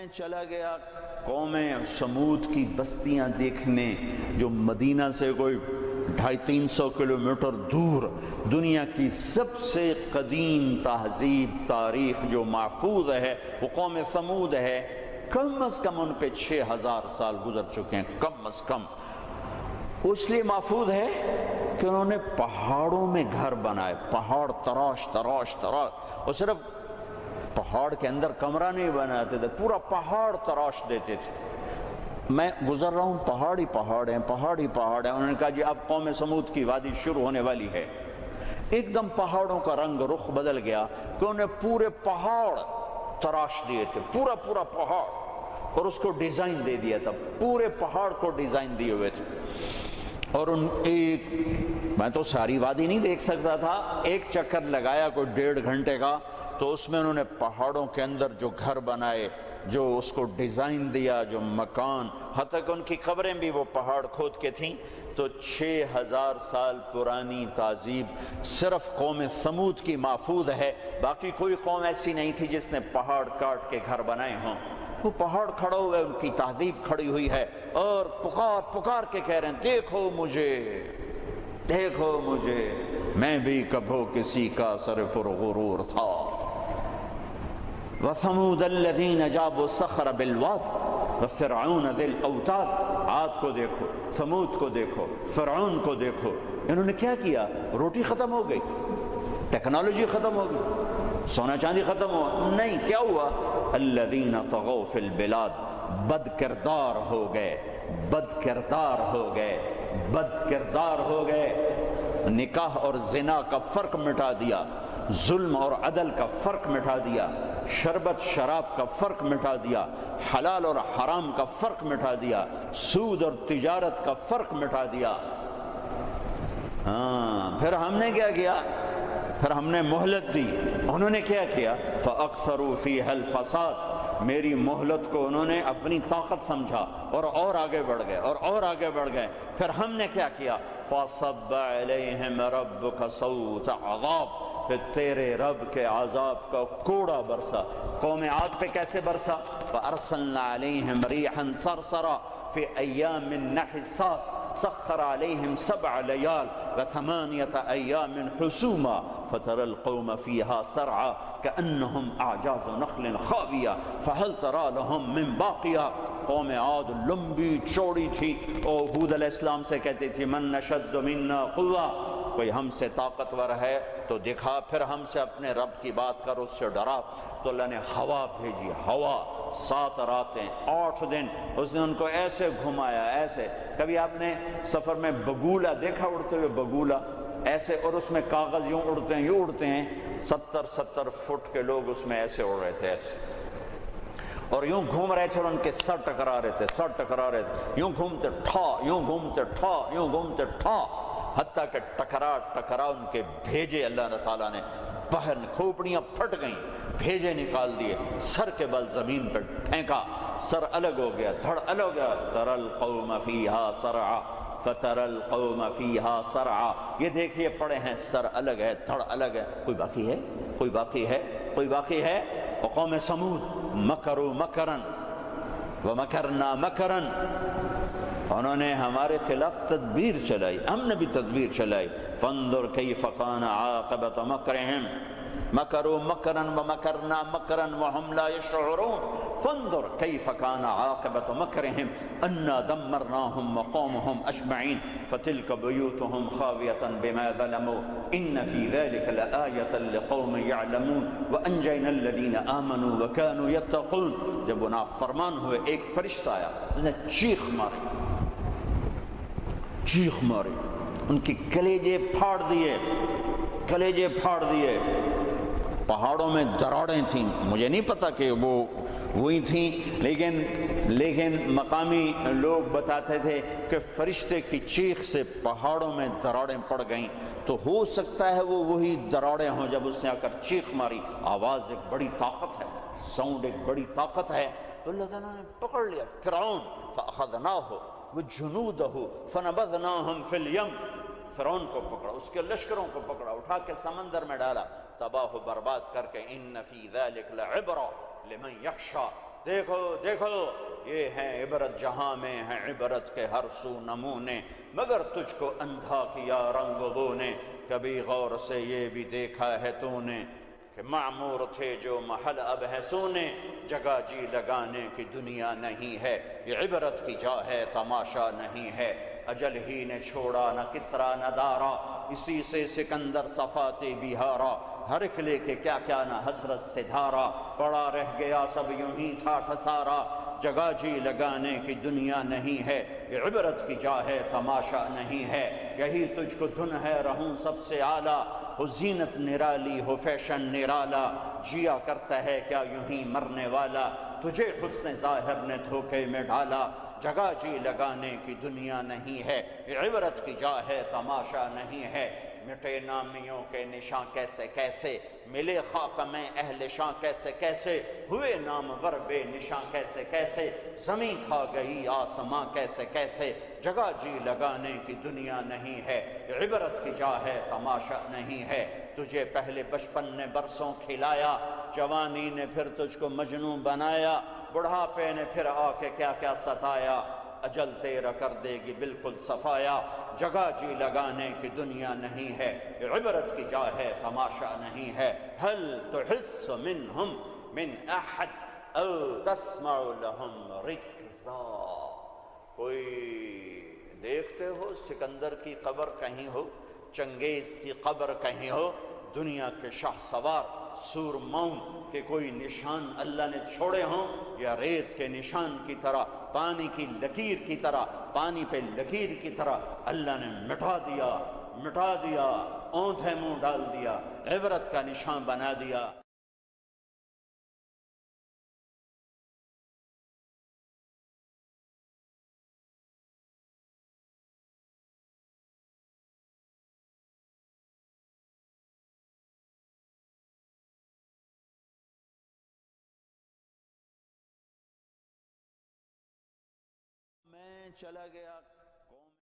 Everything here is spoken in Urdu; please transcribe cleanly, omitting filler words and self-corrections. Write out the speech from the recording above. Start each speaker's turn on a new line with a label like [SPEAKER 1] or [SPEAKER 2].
[SPEAKER 1] میں چلا گیا قوم سمود کی بستیاں دیکھنے جو مدینہ سے کوئی 250-300 کلومیٹر دور دنیا کی سب سے قدیم تہذیب تاریخ جو محفوظ ہے وہ قوم سمود ہے. کم از کم ان پہ 6000 سال گزر چکے ہیں کم از کم. اس لیے محفوظ ہے کہ انہوں نے پہاڑوں میں گھر بنائے, پہاڑ تراش تراش تراش, اور صرف پہاڑ کے اندر کمرہ نہیں بناتے تھے, پورا پہاڑ تراش دیتے تھے. میں گزر رہا ہوں, پہاڑ ہی پہاڑ ہیں, پہاڑ ہی پہاڑ ہیں. انہوں نے کہا جی اب قوم سمود کی وادی شروع ہونے والی ہے. ایک دم پہاڑوں کا رنگ رخ بدل گیا کہ انہوں نے پورے پہاڑ تراش دیے تھے, پورا پورا پہاڑ, اور اس کو ڈیزائن دے دیا تھا, پورے پہاڑ کو ڈیزائن دیے ہوئے تھے. اور میں تو ساری وادی نہیں دیکھ سکتا تھا, ایک چکر لگایا کوئی 1.5 گھنٹے کا, تو اس میں انہوں نے پہاڑوں کے اندر جو گھر بنائے, جو اس کو ڈیزائن دیا, جو مکان, حتیٰ کہ ان کی قبریں بھی وہ پہاڑ کھود کے تھیں. تو 6000 سال پرانی تہذیب صرف قوم سمود کی محفوظ ہے. باقی کوئی قوم ایسی نہیں تھی جس نے پہاڑ کاٹ کے گھر بنائے ہوں. وہ پہاڑ کھڑا ہوئے, ان کی تہذیب کھڑی ہوئی ہے, اور پکار پکار کے کہہ رہے ہیں دیکھو مجھے, دیکھو مجھے, میں بھی کبھو کسی کا سر پرغرور تھا. وَثَمُودَ الَّذِينَ جَابُوا الصَّخْرَ بِالْوَادِ وَفِرْعَوْنَ ذِي الْأَوْتَادِ. عاد کو دیکھو, ثمود کو دیکھو, فرعون کو دیکھو. انہوں نے کیا کیا؟ روٹی ختم ہو گئی, ٹیکنالوجی ختم ہو گئی, سونا چاندی ختم ہوا نہیں. کیا ہوا؟ الَّذِينَ طَغَوْا فِي الْبِلَادِ, بد کردار ہو گئے, بد کردار ہو گئے, بد کردار ہو گئے. نکاح اور زنا کا فرق مٹا دیا, ظلم اور عدل کا فرق مٹا دیا, شربت شراب کا فرق مٹا دیا, حلال اور حرام کا فرق مٹا دیا, سود اور تجارت کا فرق مٹا دیا. ہاں, پھر ہم نے کیا کیا؟ پھر ہم نے مہلت دی. انہوں نے کیا کیا؟ فَأَكْثَرُوا فِيهَا الْفَسَادِ. میری مہلت کو انہوں نے اپنی طاقت سمجھا اور آگے بڑھ گئے, اور آگے بڑھ گئے. پھر ہم نے کیا کیا؟ فَصَبَّ عَلَيْهِمْ رَبُّكَ صَوْتَ عَذَابٍ. پھر تیرے رب کے عذاب کا کوڑا برسا. قوم عاد پہ کیسے برسا؟ فَأَرْسَلْنَا عَلَيْهِمْ رِيحًا صَرْصَرًا فِي أَيَّامٍ نَحِسَاتٍ سخر عليهم 7 ليال و8 أيام حسوما فترى القوم فيها سرعا كأنهم أعجاز نخل خاوية فهل ترى لهم من باقية. قوم عاد لمبی چوڑی تھی, اور ہود علیہ السلام سے کہتی تھی من نشد منا قوة, کوئی ہم سے طاقتور ہے تو دکھا, پھر ہم سے اپنے رب کی بات کر, اس سے ڈرا. تو اللہ نے ہوا بھیجی, ہوا 7 راتیں 8 دن اس نے ان کو ایسے گھمایا, ایسے. کبھی آپ نے سفر میں بگولا دیکھا اڑتے ہوئے؟ بگولا ایسے, اور اس میں کاغذ یوں اڑتے ہیں, یوں اڑتے ہیں. 70 فٹ کے لوگ اس میں ایسے اڑ رہے تھے, ایسے, اور یوں گھوم رہے تھے, اور ان کے سر ٹکرا رہے تھے, سر ٹکرا رہے تھے, یوں گھومتے ٹھا, یوں گھومتے ٹھا, یوں گھومتے ٹھا, حتیٰ کہ ٹکرا ان کے بھیجے اللہ تعالیٰ نے باہر, کھوپڑیاں پھٹ گئیں, بھیجے نکال دیے, سر کے بل زمین پر پھینکا, سر الگ ہو گیا, دھڑ الگ ہو گیا. تَرَى الْقَوْمَ فِيهَا سَرْعًا فَتَرَى الْقَوْمَ فِيهَا سَرْعًا. یہ دیکھیے پڑے ہیں, سر الگ ہے, دھڑ الگ ہے. کوئی باقی ہے؟ کوئی باقی ہے؟ کوئی باقی ہے؟ وقوم سمود مکروا مکرا ومکرنا مکرا. انہوں نے ہمارے خلاف تدبیر چلائی, ہم نے بھی تدبیر چلائی. فانظر کیف کان عاقبۃ مکرہم مکروا مکرا ومکرنا مکرا وهم لا يشعرون. فانظر کیف کان عاقبۃ مکرہم انا دمرناهم وقومهم اجمعین فتلک بیوتهم خاویۃ بما ظلموا ان فی ذلک لآیۃ لقوم یعلمون وانجینا الذین آمنوا وکانوا یتقون. جب وہ نافرمان ہوئے, ایک فرشتہ آیا, اس نے چیخ ماری, چیخ ماری, ان کی کلیجے پھاڑ دیے, کلیجے پھاڑ دیے. پہاڑوں میں دراڑیں تھیں, مجھے نہیں پتا کہ وہ وہی تھیں, لیکن مقامی لوگ بتاتے تھے کہ فرشتے کی چیخ سے پہاڑوں میں دراڑیں پڑ گئیں. تو ہو سکتا ہے وہ وہی دراڑیں ہوں جب اس نے آ کر چیخ ماری. آواز ایک بڑی طاقت ہے, ساؤنڈ ایک بڑی طاقت ہے. تو اللہ تعالیٰ نے پکڑ لیا فرعون, فأخذناہ وجنودہ فنبذناہم فی الیم. فرعون کو پکڑا, اس کے لشکروں کو پکڑا, اٹھا کے سمندر میں ڈالا, تباہ و برباد کر کے. ان فی ذلک لعبرہ لمن یخشی. دیکھو دیکھو یہ ہیں عبرت، جہاں میں ہیں عبرت کے ہر سو نمونے، مگر تجھ کو اندھا کیا رنگ بو نے، کبھی غور سے یہ بھی دیکھا ہے تو نے کہ معمور تھے جو محل اب ہے سونے، جگہ جی لگانے کی دنیا نہیں ہے، یہ عبرت کی جا ہے تماشا نہیں ہے، اجل ہی نے چھوڑا نہ کسرا نہ دارا، اسی سے سکندر صفاتے بہارا، ہر ایک لے کے کیا کیا نہ حسرت سے دھارا، پڑا رہ گیا سب یوں ہی تھا ٹھسارا، جگہ جی لگانے کی دنیا نہیں ہے، یہ عبرت کی جا ہے تماشا نہیں ہے، یہی تجھ کو دھن ہے رہوں سب سے اعلیٰ، ہو زینت نرالی ہو فیشن نرالا، جیا کرتا ہے کیا یوں ہی مرنے والا، تجھے حسن ظاہر نے دھوکے میں ڈالا، جگہ جی لگانے کی دنیا نہیں ہے، یہ عبرت کی جا ہے تماشا نہیں ہے، مٹے نامیوں کے نشان کیسے کیسے، ملے خاک میں اہل شاں کیسے کیسے، ہوئے نامور بے نشان کیسے کیسے، زمین کھا گئی آسماں کیسے کیسے، جگہ جی لگانے کی دنیا نہیں ہے، یہ عبرت کی جا ہے تماشا نہیں ہے، تجھے پہلے بچپن نے برسوں کھلایا، جوانی نے پھر تجھ کو مجنوں بنایا، بڑھاپے نے پھر آ کے کیا کیا ستایا، اجل تیرا کر دے گی بالکل صفایا، جگہ جی لگانے کی دنیا نہیں ہے، یہ عبرت کی جا ہے تماشا نہیں ہے، هل تحس منہم من احد او تسمع لهم رکزا، کوئی دیکھتے ہو سکندر کی قبر کہیں ہو، چنگیز کی قبر کہیں ہو، دنیا کے شاہ سوار سورماؤں کے کوئی نشان اللہ نے چھوڑے ہوں، یا ریت کے نشان کی طرح، پانی کی لکیر کی طرح، پانی پہ لکیر کی طرح اللہ نے مٹا دیا، اوندھے منہ ڈال دیا، عبرت کا نشان بنا دیا۔ میں چلا گیا